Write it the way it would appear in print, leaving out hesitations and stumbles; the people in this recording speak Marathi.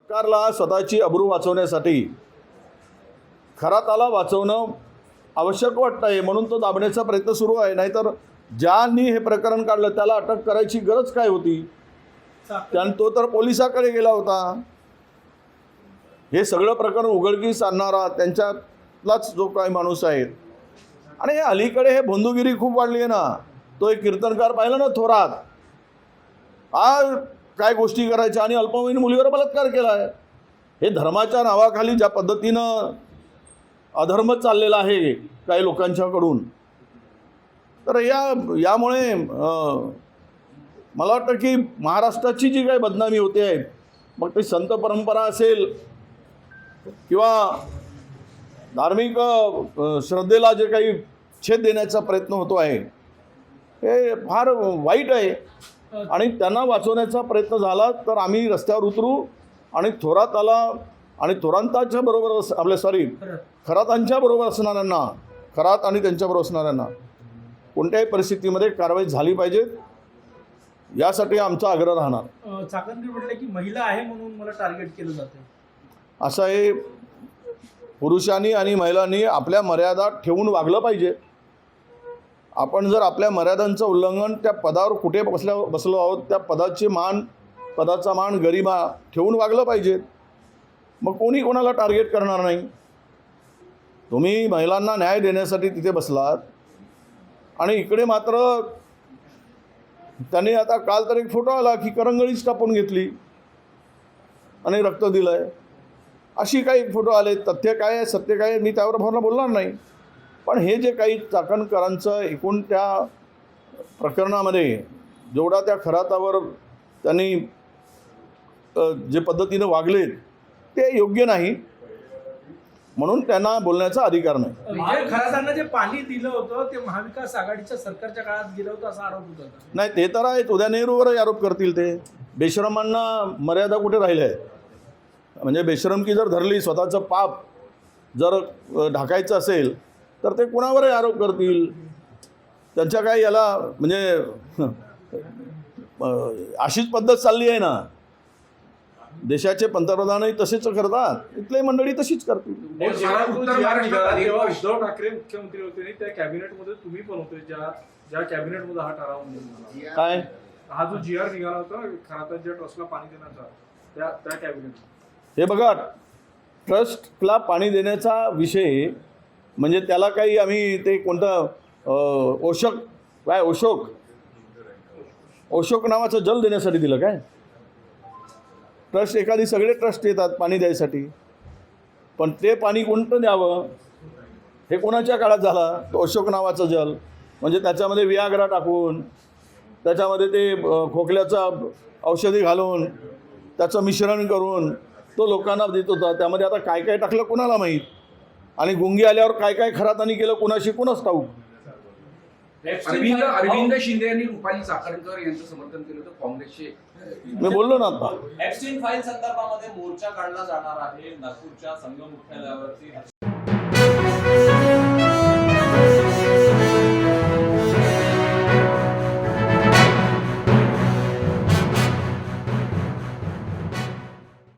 सरकारला स्वतःची अब्रू वाचवण्यासाठी खराताला वाचवणं आवश्यक वाटतं आहे, म्हणून तो दाबण्याचा प्रयत्न सुरू आहे. नाहीतर ज्यांनी हे प्रकरण काढलं त्याला अटक करायची गरज काय होती? तो तर पोलिसाकडे गेला होता. हे सगळं प्रकरण उघडकीस आणणारा त्यांच्यातलाच जो काही माणूस आहे. आणि हे अलीकडे हे भोंदूगिरी खूप वाढली आहे ना. तो एक कीर्तनकार पाहिला ना, थोरात, काय गोष्टी करायच्या आणि अल्पवयीन मुलीवर बलात्कार केला आहे. हे धर्माच्या नावाखाली ज्या पद्धतीनं अधर्म चाललेला आहे काही लोकांच्याकडून, तर यामुळे मला वाटतं की महाराष्ट्राची जी काही बदनामी होते आहे, मग ते संत परंपरा असेल किंवा धार्मिक श्रद्धेला जे काही छेद देण्याचा प्रयत्न होतो आहे, हे फार वाईट आहे. आणि त्यांना वाचवण्याचा प्रयत्न झाला तर आम्ही रस्त्यावर उतरू आणि थोराताला आणि थोरांताच्या बरोबर खरातांच्या बरोबर असणाऱ्यांना, खरात आणि त्यांच्याबरोबर असणाऱ्यांना कोणत्याही परिस्थितीमध्ये कारवाई झाली पाहिजे, यासाठी आमचा आग्रह राहणार. चाकणकर म्हटलं की महिला आहे म्हणून मला टार्गेट केलं जाते. असं आहे, पुरुषांनी आणि महिलांनी आपल्या मर्यादा ठेवून वागलं पाहिजे. आपण जर आपल्या मर्यादांचं उल्लंघन, त्या पदावर कुठे बसलो आहोत त्या पदाचा मान गरिमा ठेवून वागलं पाहिजे. मग कोणी कोणाला टार्गेट करणार नाही. तुम्ही महिलांना न्याय देण्यासाठी तिथे बसलात आणि इकडे मात्र त्यांनी आता काल तर एक फोटो आला की करंगळीच कापून घेतली आणि रक्त दिलं आहे, अशी काही फोटो आले. तथ्य काय आहे, सत्य काय आहे, मी त्यावर भावना बोलणार नाही. पण हे जे काही चाकणकरांचं एकूण त्या प्रकरणामध्ये जेवढा त्या खरातावर त्यांनी जे पद्धतीनं वागलेत ते योग्य नाही, म्हणून त्यांना बोलण्याचा अधिकार नाही. विजय खरातांना जे पाणी दिलं होतं ते महाविकास आघाडीच्या सरकारच्या काळात गेलं होतं असा आरोप होता. नाही, ते तर आहेत. उद्या नेहरूवरही आरोप करतील ते. बेशरमांना मर्यादा कुठे राहिल्या आहेत? म्हणजे बेशरमकी जर धरली, स्वतःचं पाप जर ढाकायचं असेल तर ते कुणावरही आरोप करतील. त्यांच्या काय याला म्हणजे अशीच पद्धत चालली आहे ना. देशाचे पंतप्रधानही तसेच करतात, इथली मंडळी तशीच करतील. उद्धव ठाकरे मुख्यमंत्री होते, त्या कॅबिनेटमध्ये तुम्ही पण होते, ज्या कॅबिनेटमध्ये हा ठराव निघाला. काय हा जो GR निघाला होता खरातांच्या ट्रस्टला पाणी देण्याचा, त्या कॅबिनेट. हे बघा, ट्रस्टला पाणी देण्याचा विषय म्हणजे त्याला काही आम्ही ते कोणतं अशोक नावाचं जल देण्यासाठी दिलं काय? ट्रस्ट एखादी, सगळे ट्रस्ट येतात पाणी द्यायसाठी, पण ते पाणी कोणतं द्यावं हे कोणाच्या काळात झाला? तो अशोक नावाचं जल म्हणजे त्याच्यामध्ये वियाग्रा टाकून, त्याच्यामध्ये ते खोकल्याचं औषधी घालून, त्याचं मिश्रण करून तो लोकांना देत होता. त्यामध्ये आता काय काय टाकलं कोणाला माहीत, आणि गुंगी आल्यावर काय काय खरातांनी केलं कोणाशी कोणाच ठाऊक. अरविंद शिंदे यांनी रुपाली चाकणकर यांचं समर्थन केलं होतं काँग्रेसचे. मी बोललो ना आता, ऍप्स्टीन फाईल संदर्भामध्ये मोर्चा काढला जाणार आहे नागपूरच्या संघ मुख्यालयावरती.